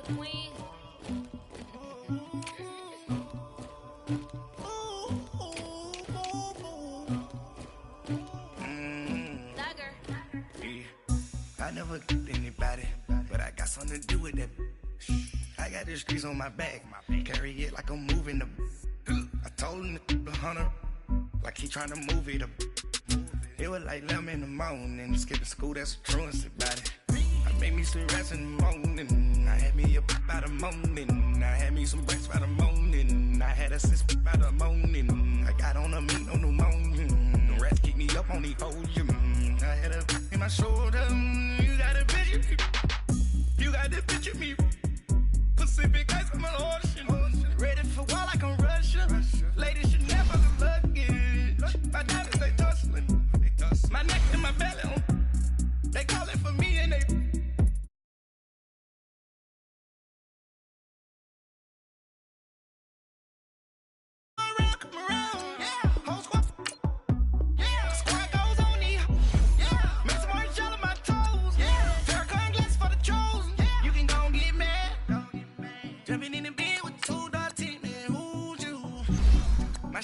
I never get anybody, but I got something to do with that. I got the streets on my back, carry it like I'm moving the. I told him to 100, like he trying to move it up. It was like 11 in the morning, skipping school, that's the truancy about it. I made me some rest in the morning, I had me a pop by the morning, I had me some breakfast by the morning, I had a six by the morning, I got on a meat on the morning, the rats keep me up on the volume, I had a in my shoulder, you got a picture me, you got the picture me, Pacific ice on my ocean, ready for war like I'm Russia, ladies should never look luggage, my diamonds they tussling, my neck and my belly, they call it for me and they.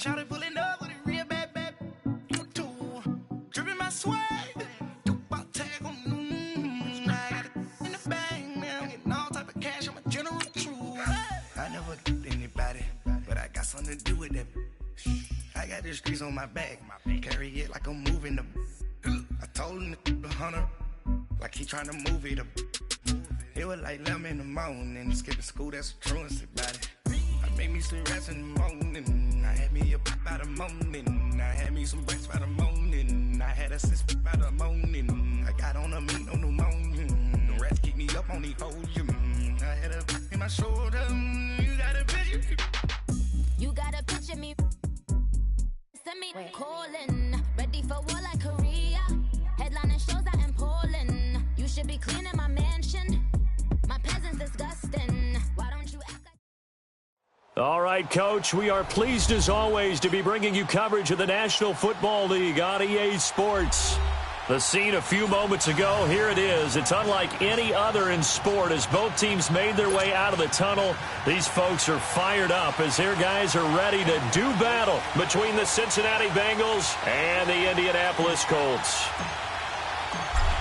Shawty pulling up with a real bad too. Dripping my swag, Dupac tag on. I got it in the bag, man. I'm getting all type of cash. I'm a general true. I never get anybody, but I got something to do with that. I got the streets on my back, carry it like I'm moving the. I told him to 100, like he trying to move it up. It was like 11 in the morning, skipping school, that's the truancy about it. I made me some rest in the morning, I had me a pop by the morning, I had me some breakfast by the morning, I had a six by the morning, I got on a meat on the morning, the rats keep me up on the volume, I had a in my shoulder, you got a picture, you got a picture me, send me calling, ready for war like Korea, headlining shows out in Poland, you should be cleaning my mansion, my peasants disgusting, why don't you act like. All right, Coach, we are pleased as always to be bringing you coverage of the National Football League on EA Sports. The scene a few moments ago, here it is. It's unlike any other in sport as both teams made their way out of the tunnel. These folks are fired up as their guys are ready to do battle between the Cincinnati Bengals and the Indianapolis Colts.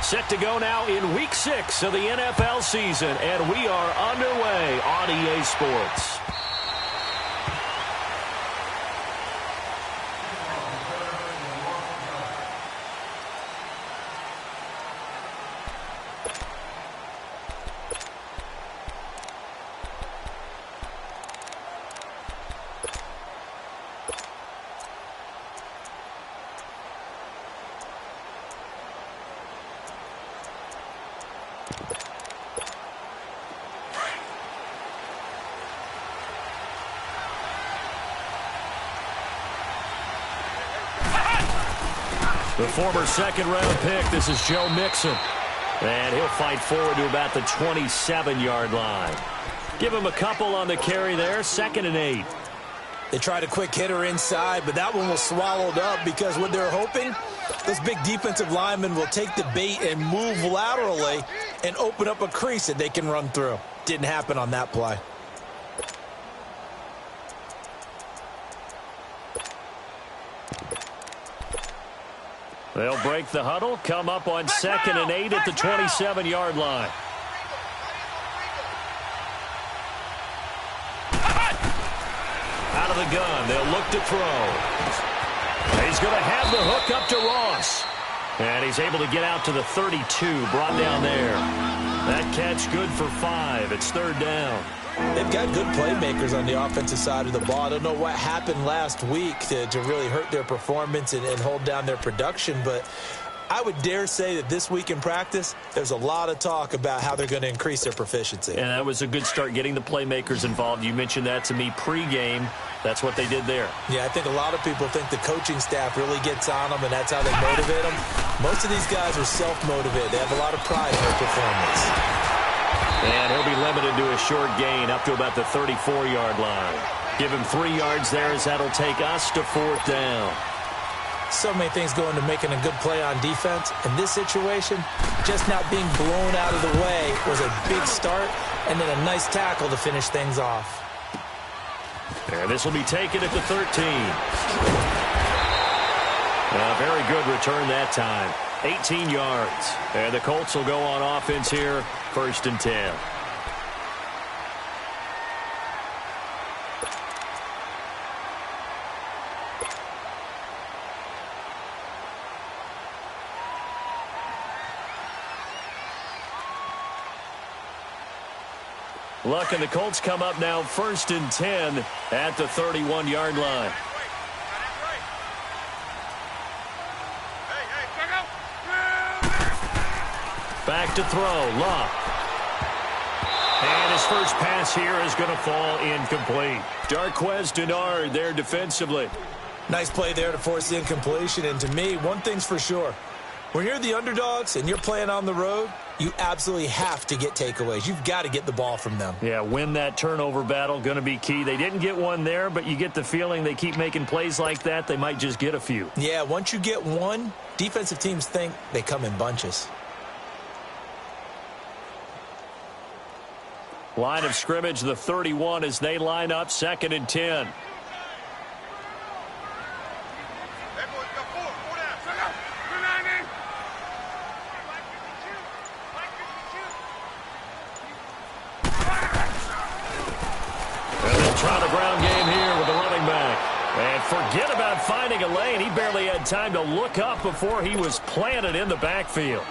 Set to go now in Week 6 of the NFL season, and we are underway on EA Sports. The former second-round pick, this is Joe Mixon. And he'll fight forward to about the 27-yard line. Give him a couple on the carry there, 2nd and 8. They tried a quick hitter inside, but that one was swallowed up because what they're hoping, those big defensive linemen will take the bait and move laterally and open up a crease that they can run through. Didn't happen on that play. They'll break the huddle, come up on 2nd and 8 at the 27-yard line. Out of the gun, they'll look to throw. He's going to have the hook up to Ross. And he's able to get out to the 32, brought down there. That catch good for 5. It's 3rd down. They've got good playmakers on the offensive side of the ball. I don't know what happened last week to really hurt their performance and hold down their production, but I would dare say that this week in practice, there's a lot of talk about how they're going to increase their proficiency. And that was a good start getting the playmakers involved. You mentioned that to me pregame. That's what they did there. Yeah, I think a lot of people think the coaching staff really gets on them, and that's how they motivate them. Most of these guys are self-motivated. They have a lot of pride in their performance. And he'll be limited to a short gain up to about the 34-yard line. Give him 3 yards there as that'll take us to 4th down. So many things go into making a good play on defense. In this situation, just not being blown out of the way was a big start, and then a nice tackle to finish things off. And this will be taken at the 13. A very good return that time. 18 yards. And the Colts will go on offense here, 1st and 10. Luck and the Colts come up now 1st and 10 at the 31-yard line. Back to throw, Luck. And his first pass here is going to fall incomplete. Darquez Denard there defensively. Nice play there to force the incompletion. And to me, one thing's for sure. When you're the underdogs and you're playing on the road, you absolutely have to get takeaways. You've got to get the ball from them. Yeah, win that turnover battle, going to be key. They didn't get one there, but you get the feeling they keep making plays like that, they might just get a few. Yeah, once you get one, defensive teams think they come in bunches. Line of scrimmage, the 31 as they line up 2nd and 10. Trying a ground game here with the running back. And forget about finding a lane. He barely had time to look up before he was planted in the backfield.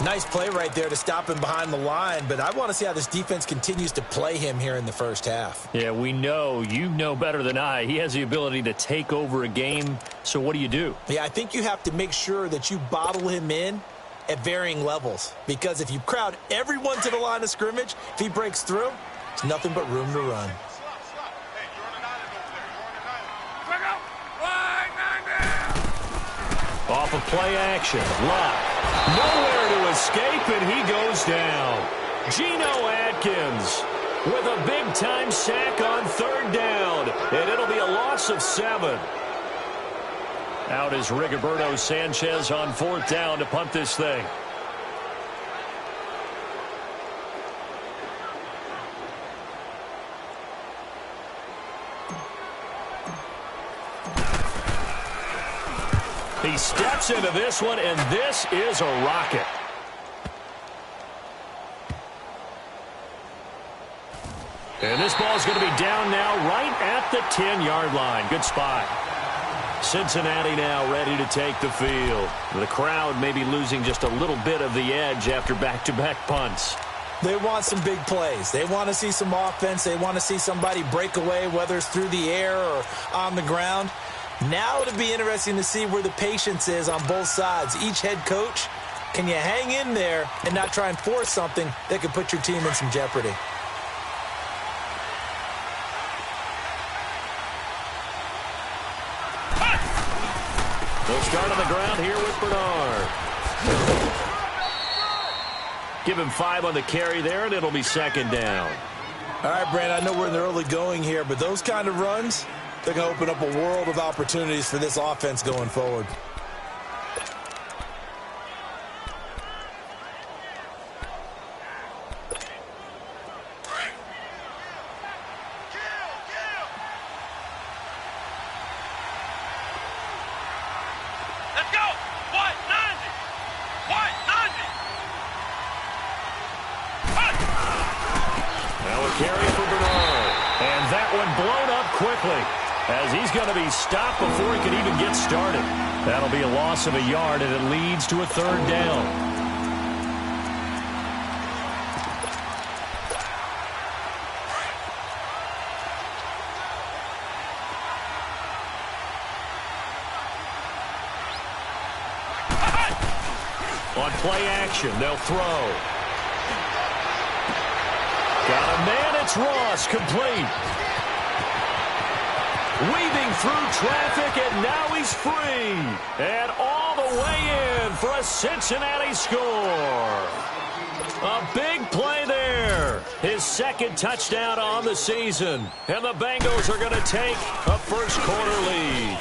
Nice play right there to stop him behind the line, but I want to see how this defense continues to play him here in the first half. Yeah, we know. You know better than I. He has the ability to take over a game, so what do? Yeah, I think you have to make sure that you bottle him in at varying levels, because if you crowd everyone to the line of scrimmage, if he breaks through, it's nothing but room to run. Off of play action, Luck. Nowhere to escape, and he goes down. Geno Atkins with a big-time sack on 3rd down, and it'll be a loss of 7. Out is Rigoberto Sanchez on 4th down to punt this thing. He steps into this one, and this is a rocket. And this ball is going to be down now right at the 10-yard line. Good spot. Cincinnati now ready to take the field. The crowd may be losing just a little bit of the edge after back-to-back punts. They want some big plays. They want to see some offense. They want to see somebody break away, whether it's through the air or on the ground. Now it'll be interesting to see where the patience is on both sides. Each head coach, can you hang in there and not try and force something that could put your team in some jeopardy? They'll start on the ground here with Bernard. Give him 5 on the carry there, and it'll be 2nd down. All right, Brandon, I know we're in the early going here, but those kind of runs, they're going to open up a world of opportunities for this offense going forward. Let's go! What? 90! What? 90! What? Now a carry for Bernard. And that one blown up quickly, as he's going to be stopped before he can even get started. That'll be a loss of a yard, and it leads to a 3rd down. On play action, they'll throw. Got a man, it's Ross, complete. Weaving through traffic, and now he's free. And all the way in for a Cincinnati score. A big play there. His 2nd touchdown on the season. And the Bengals are going to take a first quarter lead.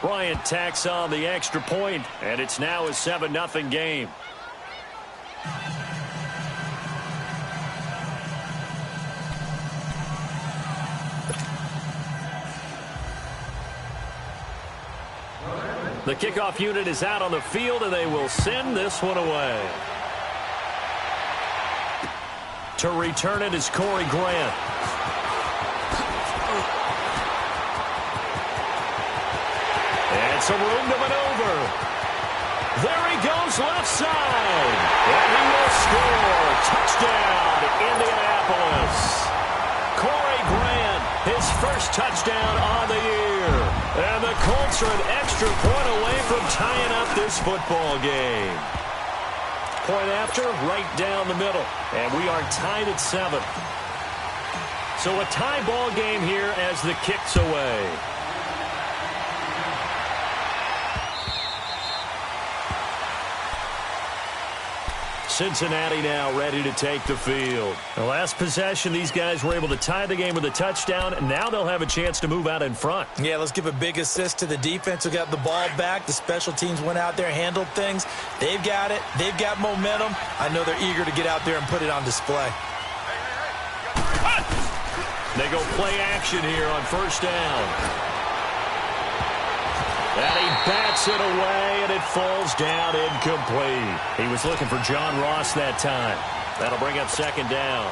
Bryant tacks on the extra point, and it's now a 7-0 game. The kickoff unit is out on the field, and they will send this one away. To return it is Corey Grant. And some room to maneuver. There he goes left side. And he will score. Touchdown, Indianapolis. Corey Grant, his first touchdown on the year. And the Colts are an extra point away from tying up this football game. Point after, right down the middle. And we are tied at 7. So a tie ball game here as the kick's away. Cincinnati now ready to take the field. The last possession, these guys were able to tie the game with a touchdown, and now they'll have a chance to move out in front. Yeah, let's give a big assist to the defense who got the ball back. The special teams went out there, handled things. They've got it. They've got momentum. I know they're eager to get out there and put it on display. They go play action here on first down. And he bats it away, and it falls down incomplete. He was looking for John Ross that time. That'll bring up second down.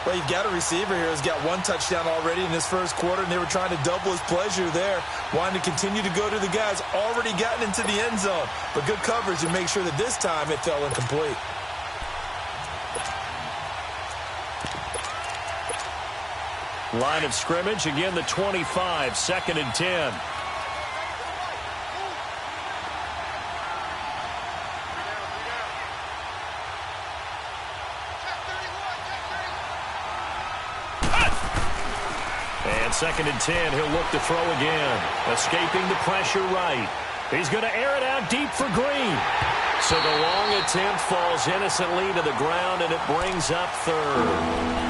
Well, you've got a receiver here who's got one touchdown already in this first quarter, and they were trying to double his pleasure there, wanting to continue to go to the guys already gotten into the end zone. But good coverage to make sure that this time it fell incomplete. Line of scrimmage, again the 25, 2nd and 10. And 2nd and 10, he'll look to throw again. Escaping the pressure right. He's going to air it out deep for Green. So the long attempt falls innocently to the ground, and it brings up third.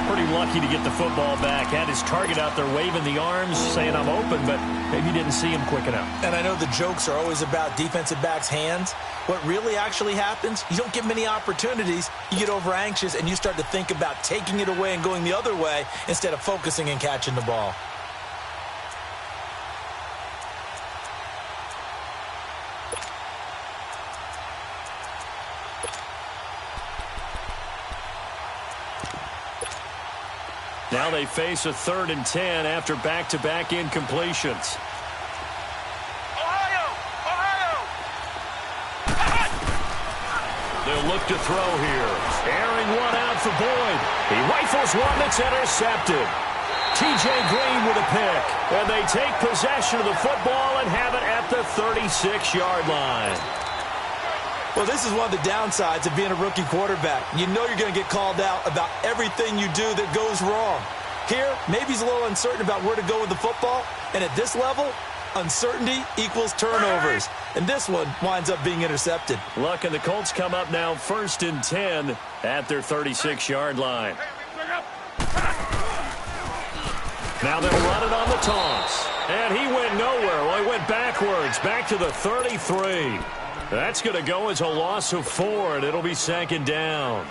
Pretty lucky to get the football back. Had his target out there waving the arms, saying I'm open, but maybe didn't see him quick enough. And I know the jokes are always about defensive backs' hands. What really actually happens, you don't get many opportunities. You get over anxious, and you start to think about taking it away and going the other way instead of focusing and catching the ball. Now they face a 3rd and 10 after back-to-back incompletions. Ohio! They'll look to throw here. Airing one out for Boyd. He rifles one that's intercepted. T.J. Green with a pick. And they take possession of the football and have it at the 36-yard line. Well, this is one of the downsides of being a rookie quarterback. You know you're going to get called out about everything you do that goes wrong. Here, maybe he's a little uncertain about where to go with the football. And at this level, uncertainty equals turnovers. And this one winds up being intercepted. Luck, and the Colts come up now 1st and 10 at their 36-yard line. Now they'll run it on the toss. And he went nowhere. Well, he went backwards, back to the 33. That's going to go as a loss of 4, and it'll be 2nd down.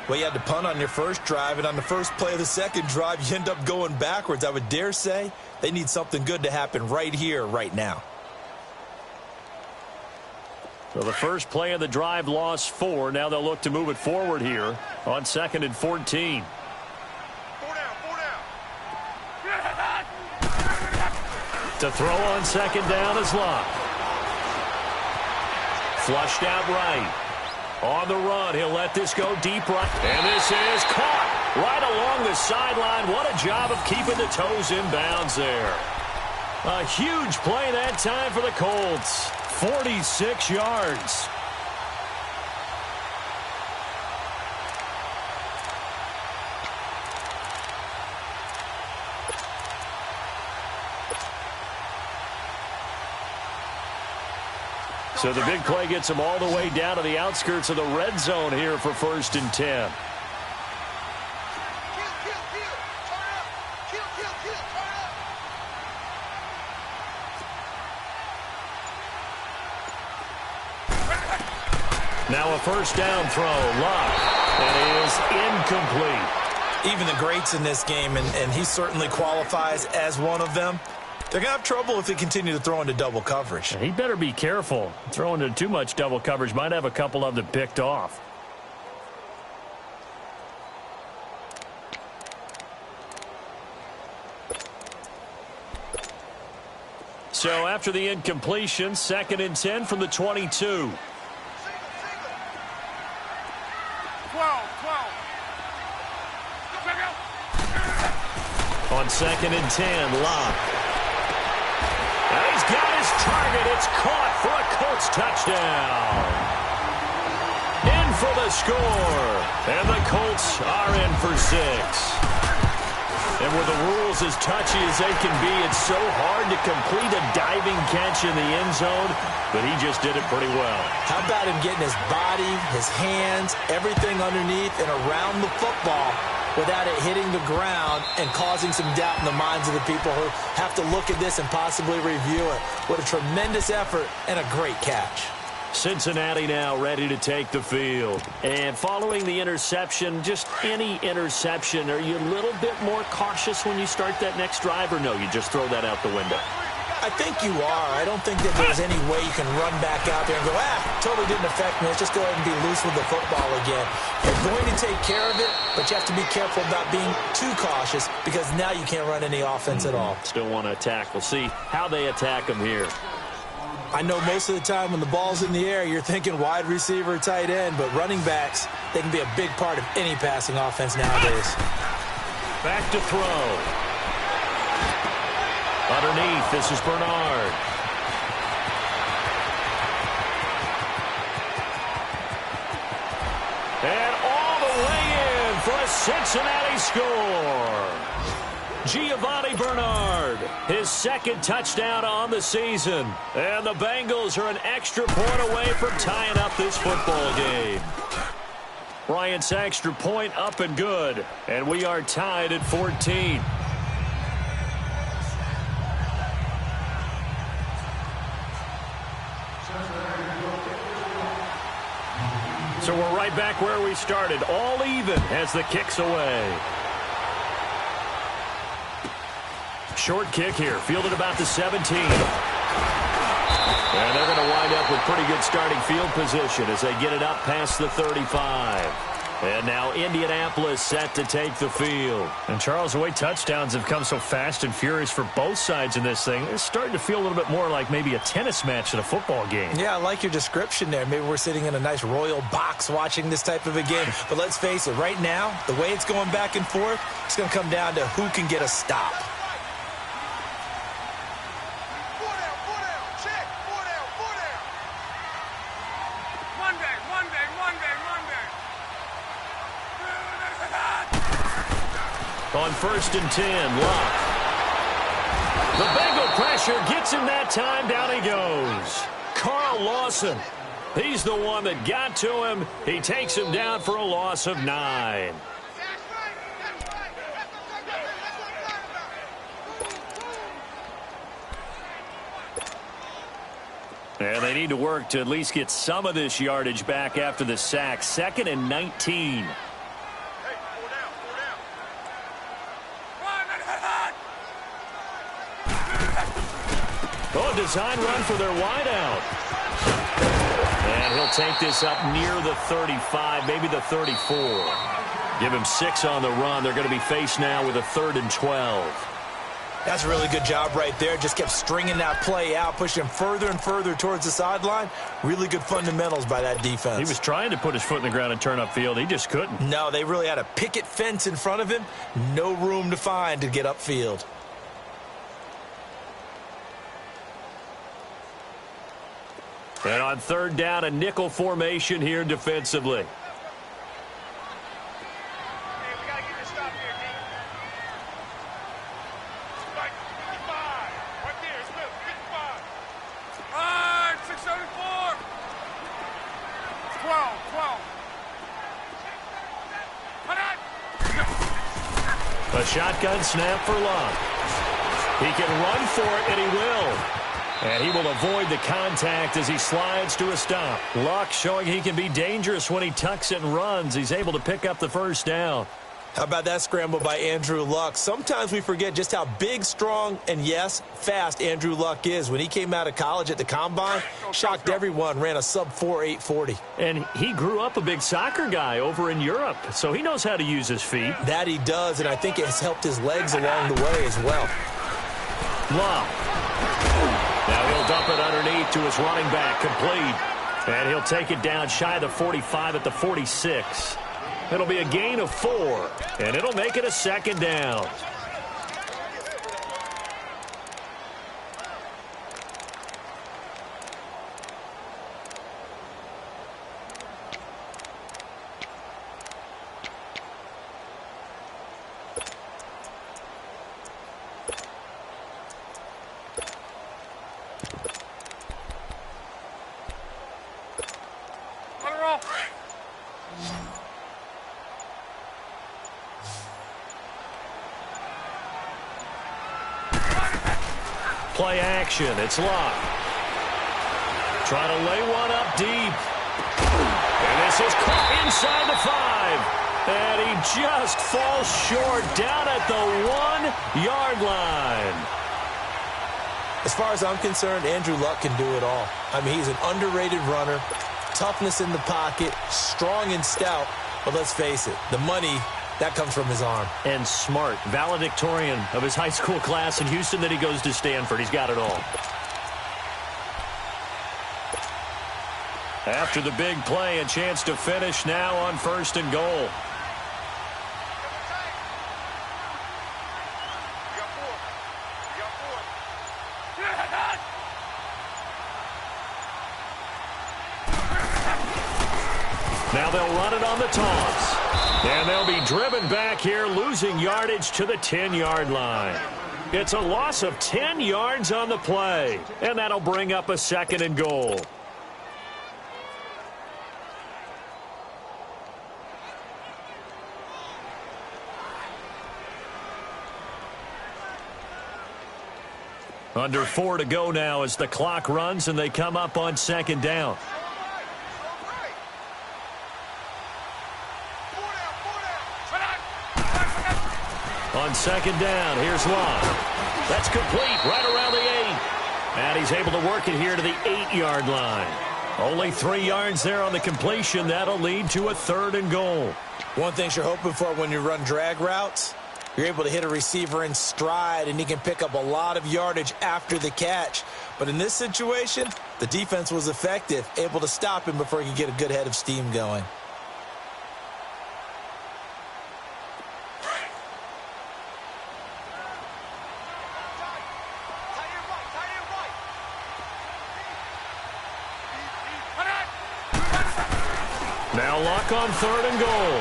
Well, you had to punt on your first drive, and on the first play of the second drive, you end up going backwards. I would dare say they need something good to happen right here, right now. So the first play of the drive lost 4. Now they'll look to move it forward here on 2nd and 14. 4 down. To throw on 2nd down is Luck. Flushed out right. On the run, he'll let this go deep right. And this is caught right along the sideline. What a job of keeping the toes in bounds there. A huge play that time for the Colts. 46 yards. So the big play gets him all the way down to the outskirts of the red zone here for 1st and 10. Now a first down throw. Luck. And it is incomplete. Even the greats in this game, and he certainly qualifies as one of them, they're going to have trouble if they continue to throw into double coverage. He better be careful. Throwing into too much double coverage might have a couple of them picked off. So after the incompletion, 2nd and 10 from the 22. 12. On 2nd and 10, Locke. And he's got his target. It's caught for a Colts touchdown. In for the score. And the Colts are in for 6. And with the rules as touchy as they can be, it's so hard to complete a diving catch in the end zone, but he just did it pretty well. How about him getting his body, his hands, everything underneath and around the football without it hitting the ground and causing some doubt in the minds of the people who have to look at this and possibly review it. What a tremendous effort and a great catch. Cincinnati now ready to take the field. And following the interception, just any interception, are you a little bit more cautious when you start that next drive, or no, you just throw that out the window? I think you are. I don't think that there's any way you can run back out there and go, totally didn't affect me. Let's just go ahead and be loose with the football again. You're going to take care of it, but you have to be careful about being too cautious because now you can't run any offense at all. Still want to attack. We'll see how they attack them here. I know most of the time when the ball's in the air, you're thinking wide receiver, tight end, but running backs, they can be a big part of any passing offense nowadays. Back to throw. Underneath, this is Bernard. And all the way in for a Cincinnati score. Giovanni Bernard, his 2nd touchdown on the season. And the Bengals are an extra point away from tying up this football game. Bryant's extra point up and good. And we are tied at 14. So we're right back where we started. All even as the kick's away. Short kick here, fielded about the 17. And they're going to wind up with pretty good starting field position as they get it up past the 35. And now Indianapolis set to take the field. And Charles, the way touchdowns have come so fast and furious for both sides in this thing, it's starting to feel a little bit more like maybe a tennis match than a football game. Yeah, I like your description there. Maybe we're sitting in a nice royal box watching this type of a game. But let's face it, right now, the way it's going back and forth, it's going to come down to who can get a stop. On 1st and 10, Luck. The Bengal pressure gets him that time. Down he goes. Carl Lawson. He's the one that got to him. He takes him down for a loss of 9. And they need to work to at least get some of this yardage back after the sack. 2nd and 19. Oh, design run for their wideout. And he'll take this up near the 35, maybe the 34. Give him 6 on the run. They're going to be faced now with a 3rd and 12. That's a really good job right there. Just kept stringing that play out, pushing him further and further towards the sideline. Really good fundamentals by that defense. He was trying to put his foot in the ground and turn upfield. He just couldn't. No, they really had a picket fence in front of him. No room to find to get upfield. And on 3rd down, a nickel formation here defensively. A shotgun snap for Luck. He can run for it, and he will. And he will avoid the contact as he slides to a stop. Luck showing he can be dangerous when he tucks it and runs. He's able to pick up the first down. How about that scramble by Andrew Luck? Sometimes we forget just how big, strong, and, yes, fast Andrew Luck is. When he came out of college at the Combine, shocked everyone, ran a sub-4 840. And he grew up a big soccer guy over in Europe, so he knows how to use his feet. That he does, and I think it has helped his legs along the way as well. Luck. Now he'll dump it underneath to his running back, complete. And he'll take it down shy of the 45 at the 46. It'll be a gain of 4, and it'll make it a second down. Play action. It's Luck. Try to lay one up deep. And this is caught inside the 5. And he just falls short down at the 1-yard line. As far as I'm concerned, Andrew Luck can do it all. I mean, he's an underrated runner, toughness in the pocket, strong and stout. But let's face it, the money, that comes from his arm. And smart, valedictorian of his high school class in Houston. Then he goes to Stanford. He's got it all. After the big play, a chance to finish now on 1st and goal. Now they'll run it on the toss. And they'll be driven back here, losing yardage to the 10-yard line. It's a loss of 10 yards on the play. And that'll bring up a 2nd and goal. Under 4 to go now as the clock runs and they come up on 2nd down. On 2nd down, here's Luck. That's complete right around the 8. And he's able to work it here to the 8-yard line. Only 3 yards there on the completion. That'll lead to a 3rd and goal. One thing you're hoping for when you run drag routes, you're able to hit a receiver in stride, and he can pick up a lot of yardage after the catch. But in this situation, the defense was effective, able to stop him before he could get a good head of steam going. Now Luck on 3rd and goal.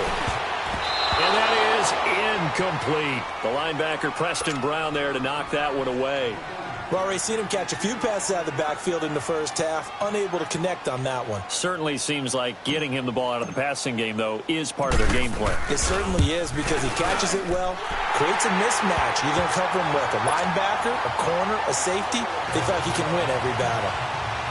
And that is incomplete. The linebacker, Preston Brown, there to knock that one away. We've already seen him catch a few passes out of the backfield in the first half, unable to connect on that one. Certainly seems like getting him the ball out of the passing game, though, is part of their game plan. It certainly is because he catches it well, creates a mismatch. You're going to cover him with a linebacker, a corner, a safety. They feel like he can win every battle.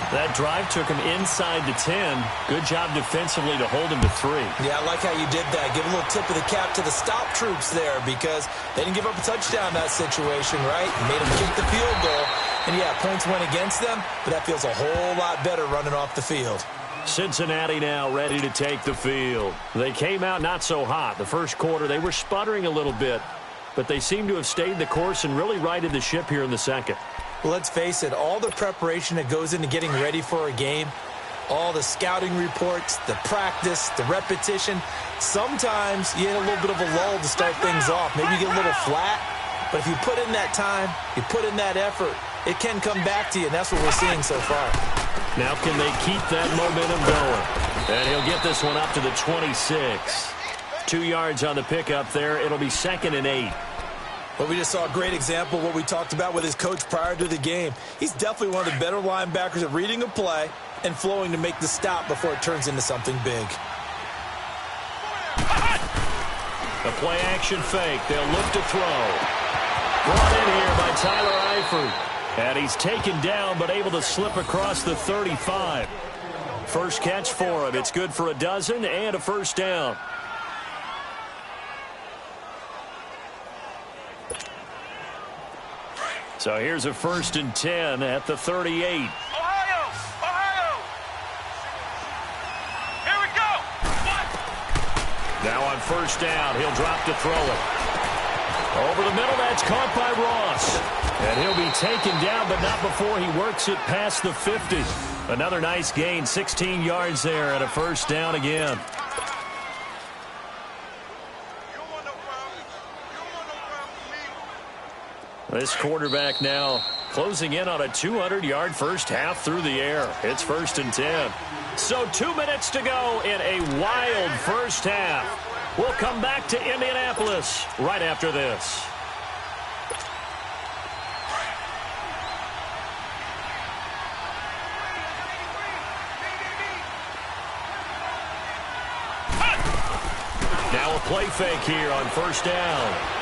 That drive took him inside the 10. Good job defensively to hold him to 3. Yeah, I like how you did that. Give a little tip of the cap to the stop troops there because they didn't give up a touchdown in that situation, right? Made them kick the field goal. And, yeah, points went against them, but that feels a whole lot better running off the field. Cincinnati now ready to take the field. They came out not so hot. The first quarter, they were sputtering a little bit, but they seem to have stayed the course and really righted the ship here in the second. Well, let's face it, all the preparation that goes into getting ready for a game, all the scouting reports, the practice, the repetition, sometimes you hit a little bit of a lull to start things off. Maybe you get a little flat, but if you put in that time, you put in that effort, it can come back to you, and that's what we're seeing so far. Now can they keep that momentum going? And he'll get this one up to the 26. 2 yards on the pickup there. It'll be 2nd and 8. But we just saw a great example of what we talked about with his coach prior to the game. He's definitely one of the better linebackers at reading a play and flowing to make the stop before it turns into something big. The play-action fake. They'll look to throw. Brought in here by Tyler Eifert. And he's taken down, but able to slip across the 35. First catch for him. It's good for a dozen and a first down. So here's a 1st and 10 at the 38. Ohio! Here we go! What? Now on 1st down, he'll drop to throw it. Over the middle, that's caught by Ross. And he'll be taken down, but not before he works it past the 50. Another nice gain, 16 yards there, and a first down again. This quarterback now closing in on a 200-yard first half through the air. It's 1st and 10. So 2 minutes to go in a wild first half. We'll come back to Indianapolis right after this. Now a play fake here on 1st down.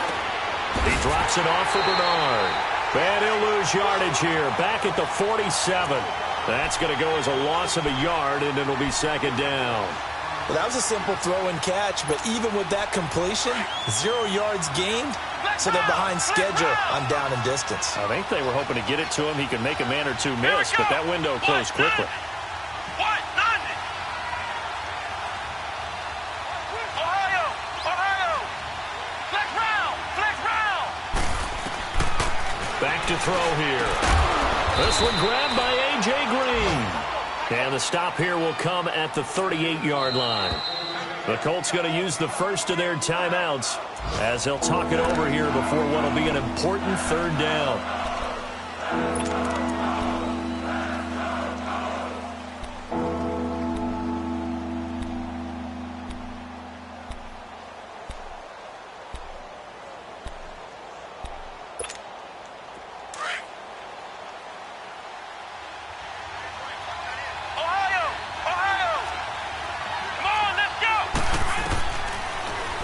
He drops it off for Bernard. And he'll lose yardage here. Back at the 47. That's going to go as a loss of a yard, and it'll be 2nd down. Well, that was a simple throw and catch, but even with that completion, 0 yards gained, so they're behind schedule on down and distance. I think they were hoping to get it to him. He could make a man or two miss, but that window closed quickly. Back to throw here. This one grabbed by A.J. Green. And the stop here will come at the 38-yard line. The Colts going to use the first of their timeouts as they'll talk it over here before what will be an important 3rd down.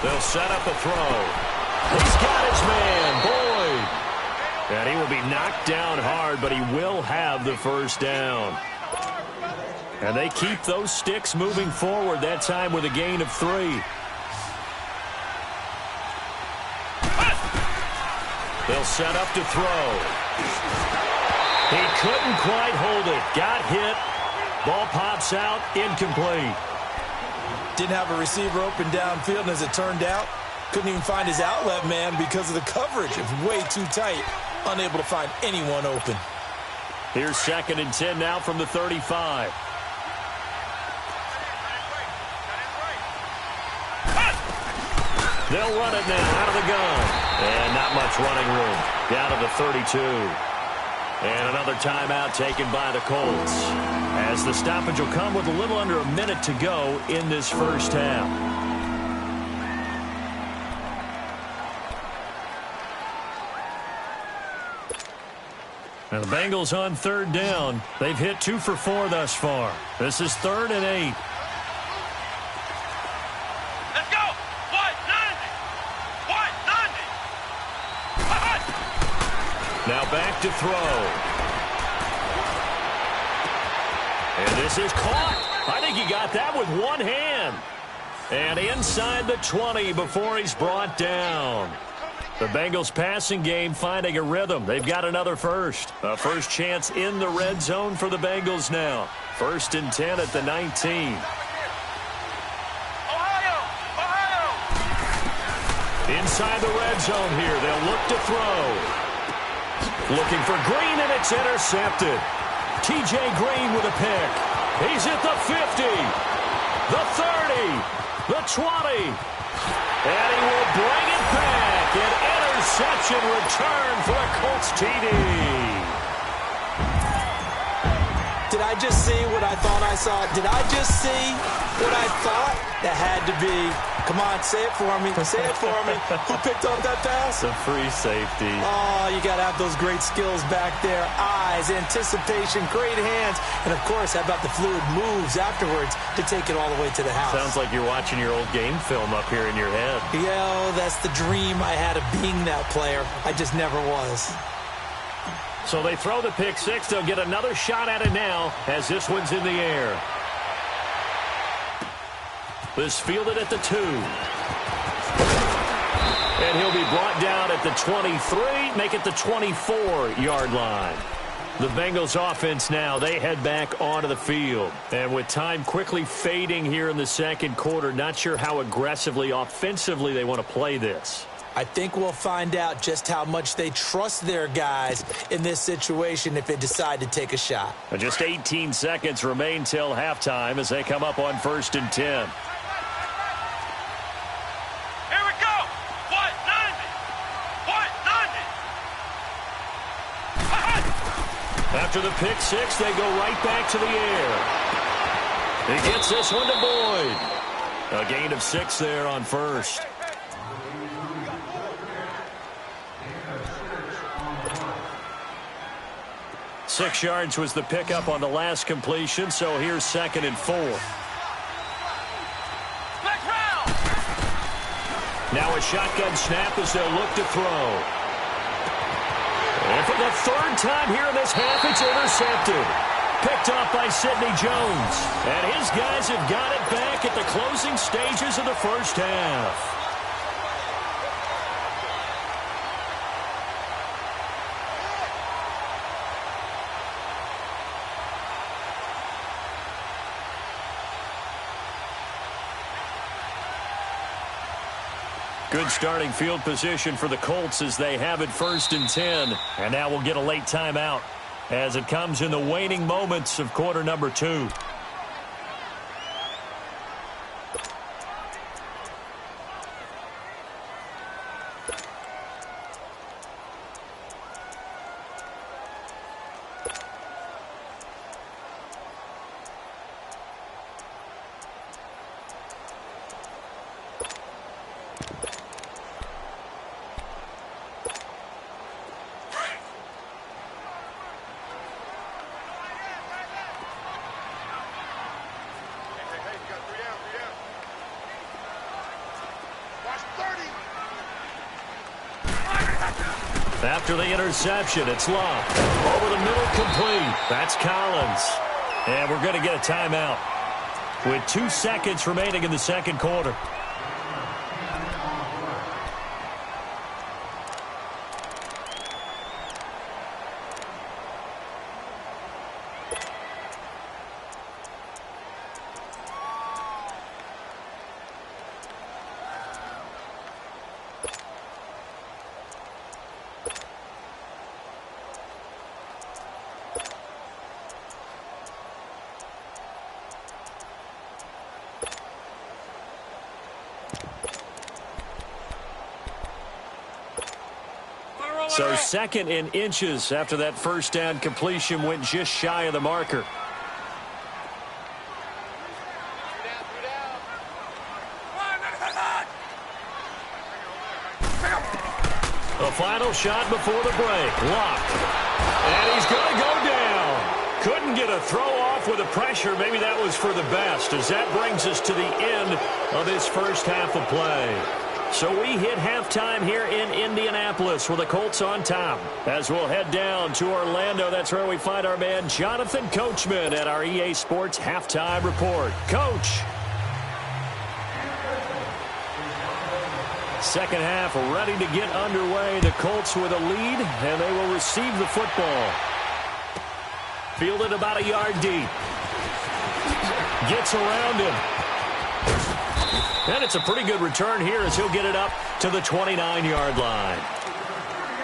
They'll set up a throw. He's got his man, Boyd. And he will be knocked down hard, but he will have the first down. And they keep those sticks moving forward, that time with a gain of 3. They'll set up to throw. He couldn't quite hold it. Got hit. Ball pops out, incomplete. Didn't have a receiver open downfield, and as it turned out, couldn't even find his outlet man because of the coverage. It was way too tight, unable to find anyone open. Here's 2nd and 10 now from the 35. They'll run it now out of the gun. And not much running room. Down to the 32. And another timeout taken by the Colts, as the stoppage will come with a little under a minute to go in this first half. Now the Bengals on 3rd down. They've hit 2 for 4 thus far. This is 3rd and 8. Let's go! What? 90! What? 90! Now back to throw. And this is caught. I think he got that with one hand. And inside the 20 before he's brought down. The Bengals passing game finding a rhythm. They've got another first. A first chance in the red zone for the Bengals now. 1st and 10 at the 19. Ohio! Inside the red zone here. They'll look to throw. Looking for Green, and it's intercepted. T.J. Green with a pick. He's at the 50, the 30, the 20. And he will bring it back. An interception return for a Colts TD. Did I just see what I thought I saw? Did I just see what I thought? That had to be. Come on, say it for me. Say it for me. Who picked up that pass? The free safety. Oh, you got to have those great skills back there. Eyes, anticipation, great hands. And, of course, how about the fluid moves afterwards to take it all the way to the house? Sounds like you're watching your old game film up here in your head. Yo, that's the dream I had of being that player. I just never was. So they throw the pick six. They'll get another shot at it now as this one's in the air. This fielded at the 2. And he'll be brought down at the 23, make it the 24-yard line. The Bengals offense now, they head back onto the field. And with time quickly fading here in the second quarter, not sure how aggressively, offensively they want to play this. I think we'll find out just how much they trust their guys in this situation if they decide to take a shot. Just 18 seconds remain till halftime as they come up on 1st and 10. After the pick six, they go right back to the air. He gets this one to Boyd. A gain of 6 there on first. Six yards was the pickup on the last completion, so here's 2nd and 4. Now a shotgun snap as they'll look to throw. And for the 3rd time here in this half, it's intercepted. Picked off by Sidney Jones. And his guys have got it back at the closing stages of the first half. Good starting field position for the Colts as they have it 1st and 10. And now we'll get a late timeout as it comes in the waning moments of quarter number 2. After the interception, it's Love. Over the middle, complete. That's Collins. And we're going to get a timeout with 2 seconds remaining in the second quarter. So 2nd in inches after that first down completion went just shy of the marker. The final shot before the break. Locked. And he's going to go down. Couldn't get a throw off with the pressure. Maybe that was for the best as that brings us to the end of this first half of play. So we hit halftime here in Indianapolis with the Colts on top. As we'll head down to Orlando, that's where we find our man Jonathan Coachman at our EA Sports Halftime Report. Coach. Second half ready to get underway. The Colts with a lead, and they will receive the football. Fielded about a yard deep. Gets around him. And it's a pretty good return here as he'll get it up to the 29-yard line.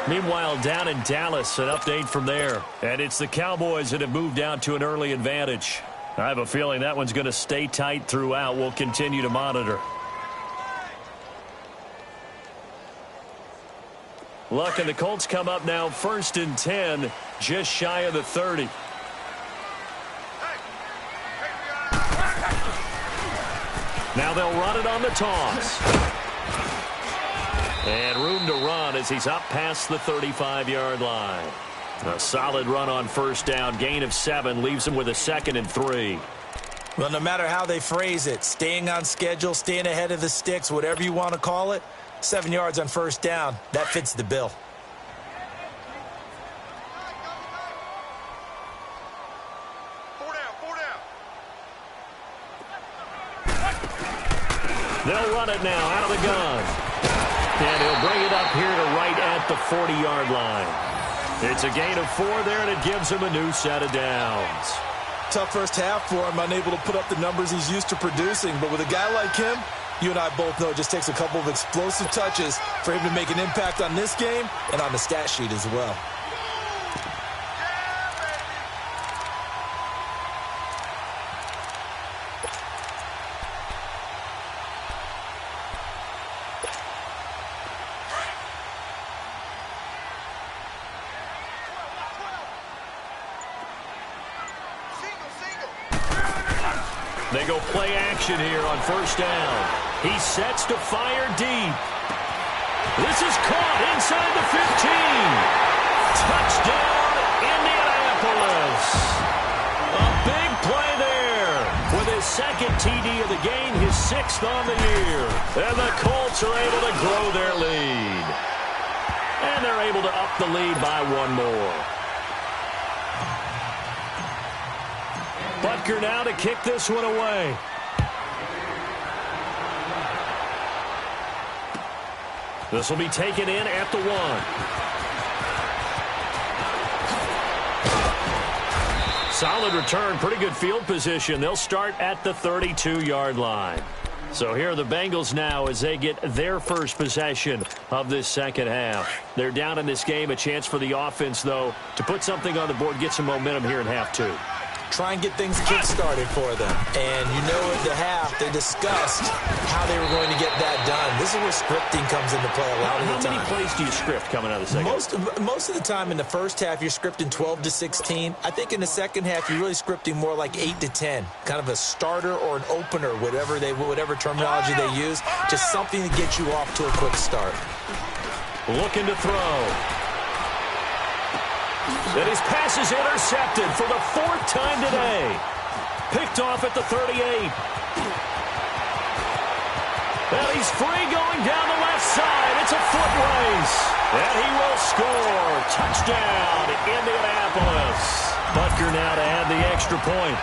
Meanwhile, down in Dallas, an update from there. And it's the Cowboys that have moved out to an early advantage. I have a feeling that one's going to stay tight throughout. We'll continue to monitor. Luck and the Colts come up now 1st and 10, just shy of the 30. Now they'll run it on the toss. And room to run as he's up past the 35-yard line. A solid run on first down. Gain of 7 leaves him with a 2nd and 3. Well, no matter how they phrase it, staying on schedule, staying ahead of the sticks, whatever you want to call it, 7 yards on first down, that fits the bill. They'll run it now out of the gun. And he'll bring it up here to right at the 40-yard line. It's a gain of 4 there, and it gives him a new set of downs. Tough first half for him, unable to put up the numbers he's used to producing. But with a guy like him, you and I both know it just takes a couple of explosive touches for him to make an impact on this game and on the stat sheet as well. They go play action here on first down. He sets to fire deep. This is caught inside the 15. Touchdown, Indianapolis. A big play there with his second TD of the game, his 6th on the year. And the Colts are able to grow their lead. And they're able to up the lead by 1 more. Butker now to kick this one away. This will be taken in at the 1. Solid return, pretty good field position. They'll start at the 32-yard line. So here are the Bengals now as they get their first possession of this second half. They're down in this game. A chance for the offense, though, to put something on the board, get some momentum here in half 2. Try and get things kick-started for them. And you know at the half, they discussed how they were going to get that done. This is where scripting comes into play a lot of the time. How many plays do you script coming out of the second half? Most of the time in the first half, you're scripting 12 to 16. I think in the second half, you're really scripting more like 8 to 10. Kind of a starter or an opener, whatever terminology they use. Just something to get you off to a quick start. Looking to throw. And his pass is intercepted for the 4th time today. Picked off at the 38. And he's free going down the left side. It's a foot race. And he will score. Touchdown, Indianapolis. Butker now to add the extra point.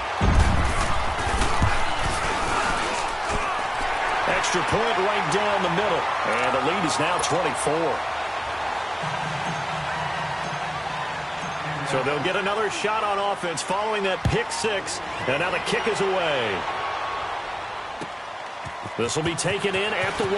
Extra point right down the middle. And the lead is now 24. So they'll get another shot on offense following that pick 6. And now the kick is away. This will be taken in at the 1.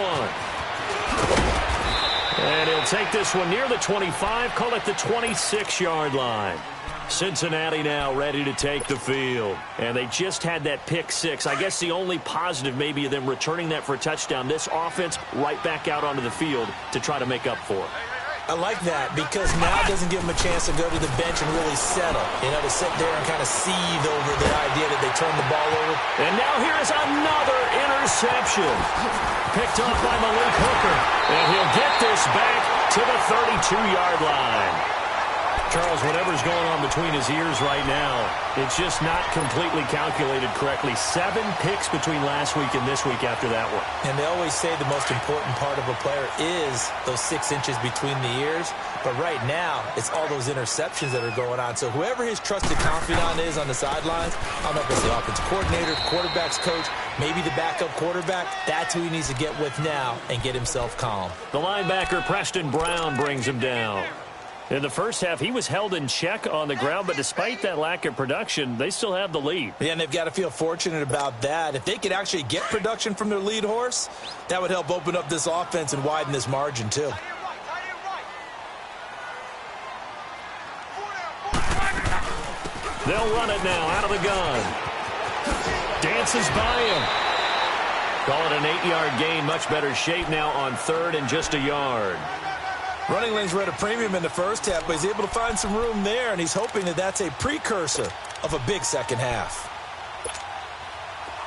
And he'll take this one near the 25, call it the 26-yard line. Cincinnati now ready to take the field. And they just had that pick 6. I guess the only positive maybe of them returning that for a touchdown. This offense right back out onto the field to try to make up for it. I like that because now it doesn't give them a chance to go to the bench and really settle. To sit there and kind of seethe over the idea that they turned the ball over. And now here is another interception. Picked up by Malik Hooker. And he'll get this back to the 32-yard line. Charles, whatever's going on between his ears right now, it's just not completely calculated correctly. 7 picks between last week and this week after that one. And they always say the most important part of a player is those 6 inches between the ears. But right now, it's all those interceptions that are going on. So whoever his trusted confidant is on the sidelines, I don't know if it's the offensive coordinator, quarterback's coach, maybe the backup quarterback, that's who he needs to get with now and get himself calm. The linebacker, Preston Brown, brings him down. In the first half, he was held in check on the ground, but despite that lack of production, they still have the lead. Yeah, and they've got to feel fortunate about that. If they could actually get production from their lead horse, that would help open up this offense and widen this margin, too. They'll run it now out of the gun. Dances by him. Call it an 8-yard gain. Much better shape now on 3rd and just a yard. Running lanes were at a premium in the first half, but he's able to find some room there, and he's hoping that that's a precursor of a big second half.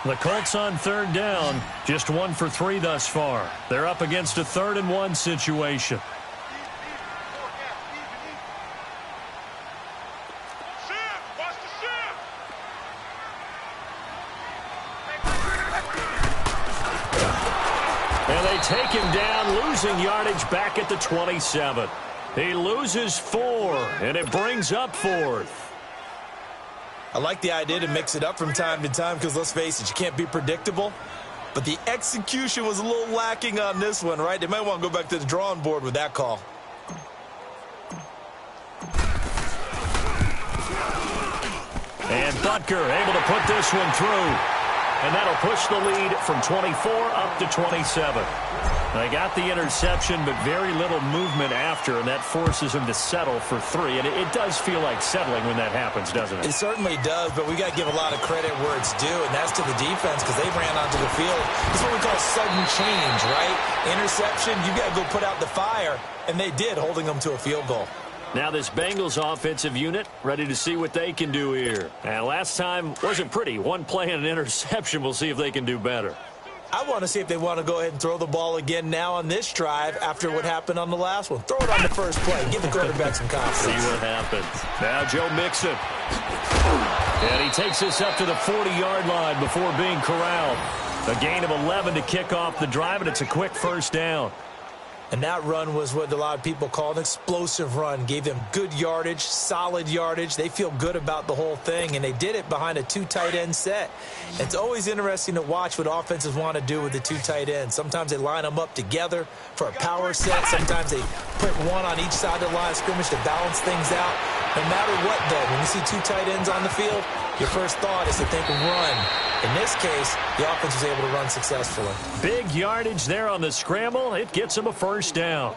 The Colts on 3rd down, just 1 for 3 thus far. They're up against a 3rd and 1 situation. And they take him down, losing yardage back at the 27. He loses 4, and it brings up 4th. I like the idea to mix it up from time to time because, let's face it, you can't be predictable. But the execution was a little lacking on this one, right? They might want to go back to the drawing board with that call. And Butker able to put this one through. And that'll push the lead from 24 up to 27. They got the interception, but very little movement after, and that forces him to settle for 3. And it does feel like settling when that happens, doesn't it? It certainly does, but we got to give a lot of credit where it's due, and that's to the defense because they ran onto the field. It's what we call sudden change, right? Interception, you got to go put out the fire, and they did, holding them to a field goal. Now this Bengals offensive unit ready to see what they can do here. And last time wasn't pretty. One play and an interception. We'll see if they can do better. I want to see if they want to go ahead and throw the ball again now on this drive after what happened on the last one. Throw it on the first play. Give the quarterback some confidence. See what happens. Now Joe Mixon. And he takes this up to the 40-yard line before being corralled. A gain of 11 to kick off the drive, and it's a quick first down. And that run was what a lot of people call an explosive run. Gave them good yardage, solid yardage. They feel good about the whole thing, and they did it behind a 2 tight end set. It's always interesting to watch what offenses want to do with the 2 tight ends. Sometimes they line them up together for a power set. Sometimes they put one on each side of the line of scrimmage to balance things out. No matter what, though, when you see 2 tight ends on the field, your first thought is to think run. In this case, the offense was able to run successfully. Big yardage there on the scramble. It gets him a first down.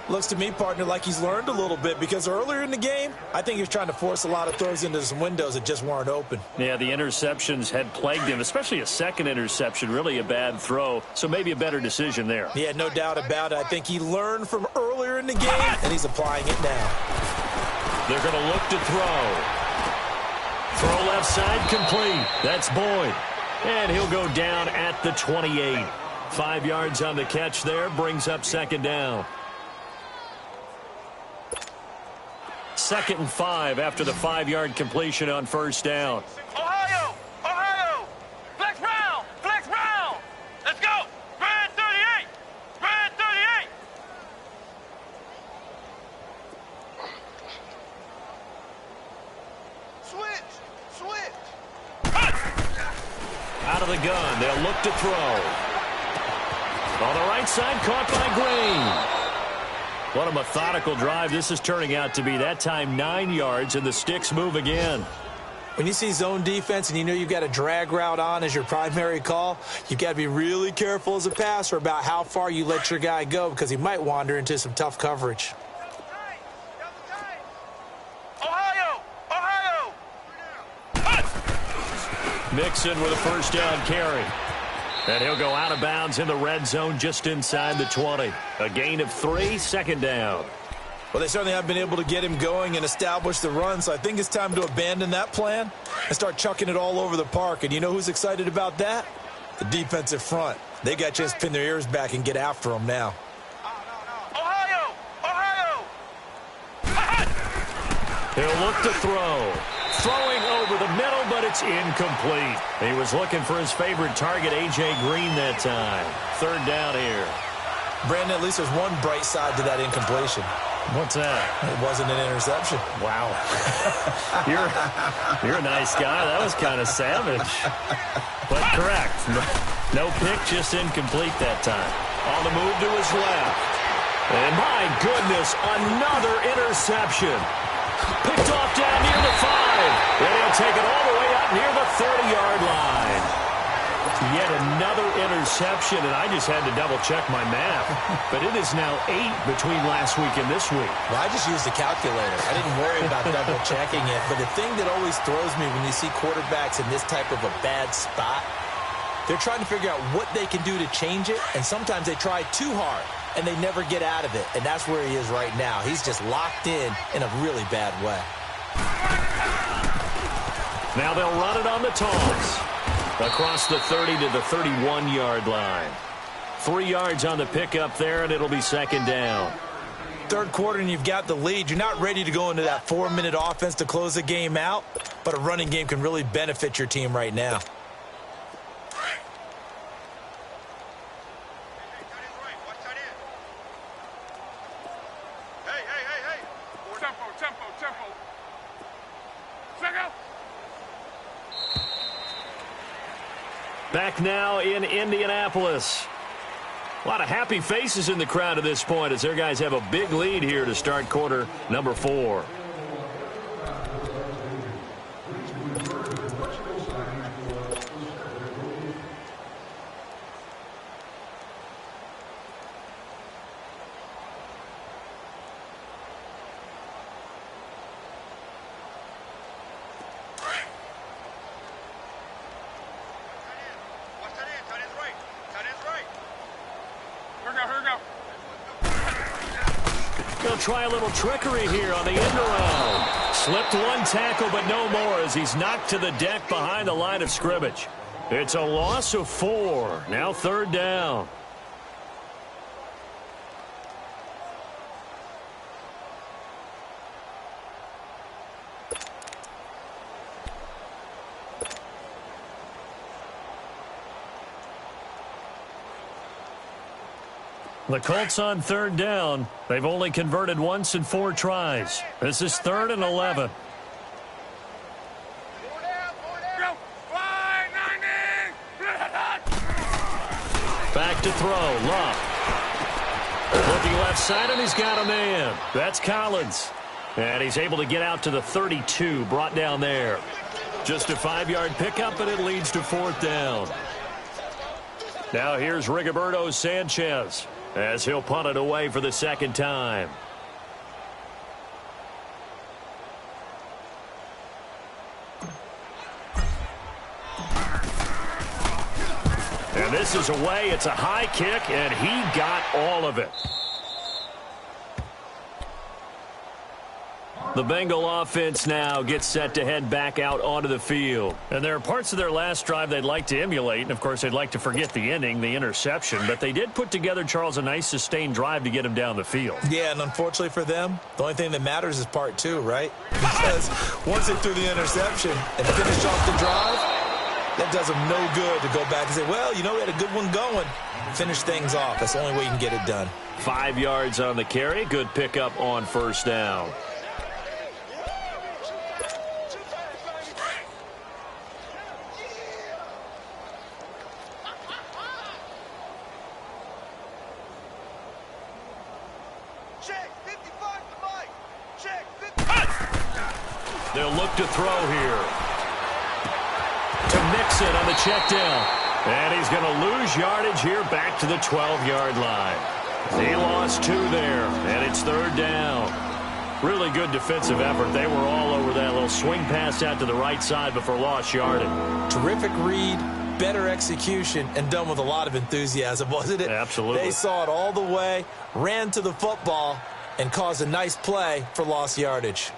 Looks to me, partner, like he's learned a little bit because earlier in the game, I think he was trying to force a lot of throws into some windows that just weren't open. Yeah, the interceptions had plagued him, especially a second interception, really a bad throw. So maybe a better decision there. Yeah, no doubt about it. I think he learned from earlier in the game, and he's applying it now. They're going to look to throw. Throw left side complete. That's Boyd. And he'll go down at the 28. 5 yards on the catch there. Brings up second down. 2nd and 5 after the 5-yard completion on first down. Ohio! Ohio! Flex round! Flex round! Let's go! Brand 38! Brand 38! Switch! Out of the gun. They'll look to throw. On the right side, caught by Green. What a methodical drive this is turning out to be. That time 9 yards, and the sticks move again. When you see zone defense and you know you've got a drag route on as your primary call, you've got to be really careful as a passer about how far you let your guy go because he might wander into some tough coverage. Ohio! Mixon with a first down carry. And he'll go out of bounds in the red zone just inside the 20. A gain of 3, second down. Well, they certainly have been able to get him going and establish the run, so I think it's time to abandon that plan and start chucking it all over the park. And you know who's excited about that? The defensive front. They got a chance to pin their ears back and get after him now. Ohio! He'll look to throw. Throwing over the middle, but it's incomplete. He was looking for his favorite target, A.J. Green, that time. Third down here. Brandon, at least there's one bright side to that incompletion. What's that? It wasn't an interception. Wow. You're a nice guy. That was kind of savage. But correct. No pick, just incomplete that time. On the move to his left. And my goodness, another interception. Picked off down near the 5. And he'll take it all the way up near the 30-yard line. Yet another interception, and I just had to double-check my math. But it is now 8 between last week and this week. Well, I just used the calculator. I didn't worry about double-checking it. But the thing that always throws me when you see quarterbacks in this type of a bad spot, they're trying to figure out what they can do to change it, and sometimes they try too hard, and they never get out of it. And that's where he is right now. He's just locked in a really bad way. Now they'll run it on the toss. Across the 30 to the 31-yard line. 3 yards on the pickup there, and it'll be second down. Third quarter, and you've got the lead. You're not ready to go into that 4-minute offense to close the game out, but a running game can really benefit your team right now. Tempo. Check out. Back now in Indianapolis. A lot of happy faces in the crowd at this point as their guys have a big lead here to start quarter number 4. He'll try a little trickery here on the end around. Slipped one tackle, but no more as he's knocked to the deck behind the line of scrimmage. It's a loss of 4. Now 3rd down. The Colts on 3rd down. They've only converted once in 4 tries. This is 3rd and 11. Back to throw. Luck. Looking left side, and he's got a man. That's Collins. And he's able to get out to the 32, brought down there. Just a 5-yard pickup, and it leads to 4th down. Now here's Rigoberto Sanchez as he'll punt it away for the 2nd time. And this is away. It's a high kick, and he got all of it. The Bengal offense now gets set to head back out onto the field. And there are parts of their last drive they'd like to emulate. And, of course, they'd like to forget the ending, the interception. But they did put together, Charles, a nice sustained drive to get him down the field. Yeah, and unfortunately for them, the only thing that matters is part 2, right? Because once they threw the interception and finished off the drive, that does them no good to go back and say, well, you know, we had a good one going. Finish things off. That's the only way you can get it done. 5 yards on the carry. Good pickup on 1st down. They'll look to throw here. To Mixon on the check down. And he's going to lose yardage here back to the 12-yard line. He lost 2 there, and it's 3rd down. Really good defensive effort. They were all over that little swing pass out to the right side before lost yardage. Terrific read, better execution, and done with a lot of enthusiasm, wasn't it? Absolutely. They saw it all the way, ran to the football, and caused a nice play for lost yardage.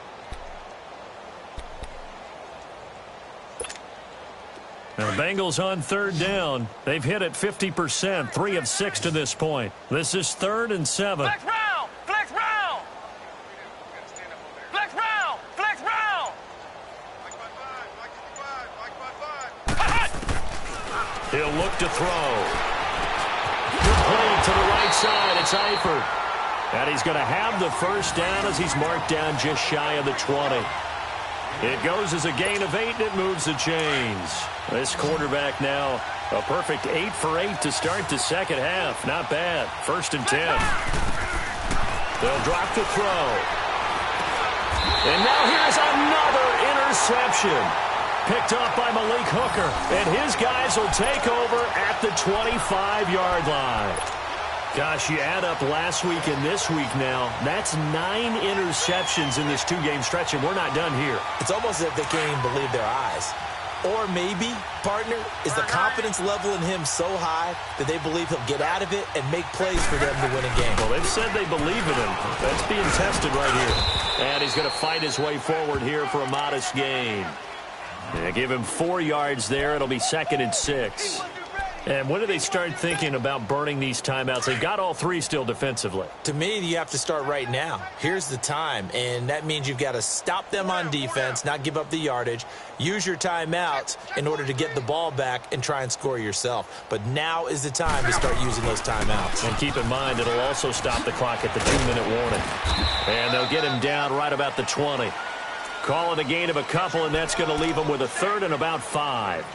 Now the Bengals on 3rd down. They've hit it 50%, 3 of 6 to this point. This is 3rd and 7. Flex round! Flex round! Flex round! Flex round! He'll look to throw. Complete to the right side. It's Eifert. And he's going to have the 1st down as he's marked down just shy of the 20. It goes as a gain of 8, and it moves the chains. This quarterback now, a perfect 8 for 8 to start the 2nd half. Not bad. 1st and 10. They'll drop the throw. And now here's another interception. Picked off by Malik Hooker. And his guys will take over at the 25-yard line. Gosh, you add up last week and this week now, that's 9 interceptions in this 2-game stretch, and we're not done here. It's almost as if they can't even believe their eyes. Or maybe, partner, is the confidence level in him so high that they believe he'll get out of it and make plays for them to win a game. Well, they've said they believe in him. That's being tested right here. And he's going to fight his way forward here for a modest gain. Yeah, give him 4 yards there. It'll be 2nd and 6. And when do they start thinking about burning these timeouts? They've got all 3 still defensively. To me, you have to start right now. Here's the time, and that means you've got to stop them on defense, not give up the yardage, use your timeouts in order to get the ball back and try and score yourself. But now is the time to start using those timeouts. And keep in mind, it'll also stop the clock at the 2-minute warning. And they'll get him down right about the 20. Call it a gain of a couple, and that's going to leave him with a 3rd and about 5.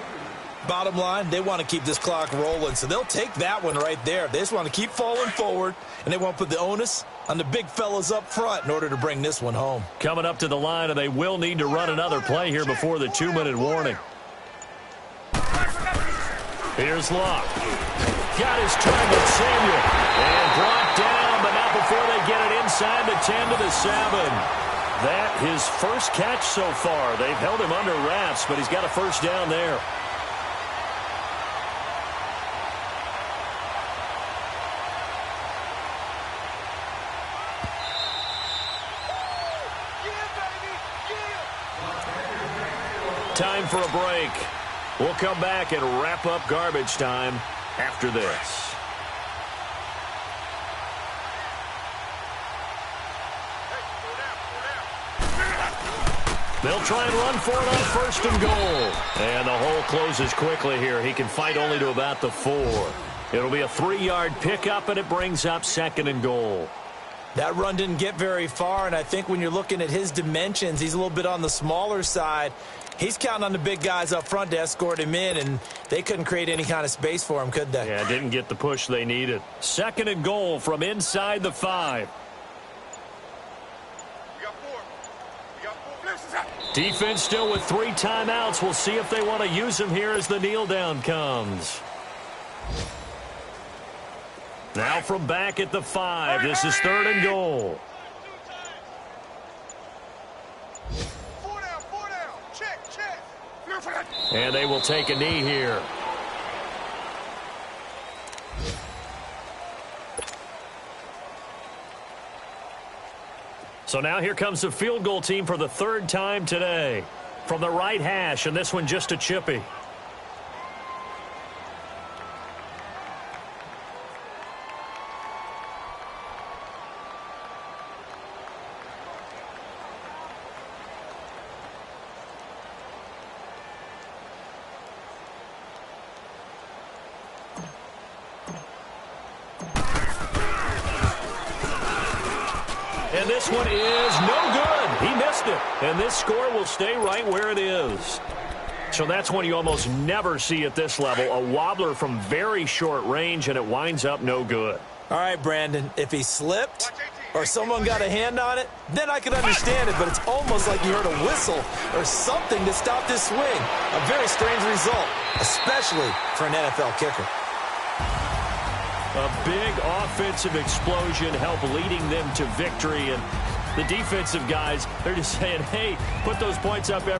Bottom line, they want to keep this clock rolling, so they'll take that one right there. They just want to keep falling forward, and they won't put the onus on the big fellas up front in order to bring this one home. Coming up to the line, and they will need to run another play here before the 2-minute warning. Here's Luck. Got his target, Samuel. And brought down, but not before they get it inside the 10 to the 7. That his first catch so far. They've held him under wraps, but he's got a first down there. Time for a break. We'll come back and wrap up garbage time after this. They'll try and run for it on first and goal. And the hole closes quickly here. He can fight only to about the 4. It'll be a 3-yard pickup, and it brings up second and goal. That run didn't get very far, and I think when you're looking at his dimensions, he's a little bit on the smaller side. He's counting on the big guys up front to escort him in, and they couldn't create any kind of space for him, could they? Yeah, didn't get the push they needed. Second and goal from inside the 5. Defense still with 3 timeouts. We'll see if they want to use them here as the kneel down comes. Now from back at the 5. This is third and goal. And they will take a knee here. So now here comes the field goal team for the 3rd time today. From the right hash, and this one just a chippy. And this one is no good. He missed it. And this score will stay right where it is. So that's one you almost never see at this level. A wobbler from very short range, and it winds up no good. All right, Brandon, if he slipped or someone got a hand on it, then I could understand it, but it's almost like you heard a whistle or something to stop this swing. A very strange result, especially for an NFL kicker. A big offensive explosion helped leading them to victory, and the defensive guys, they're just saying, hey, put those points up every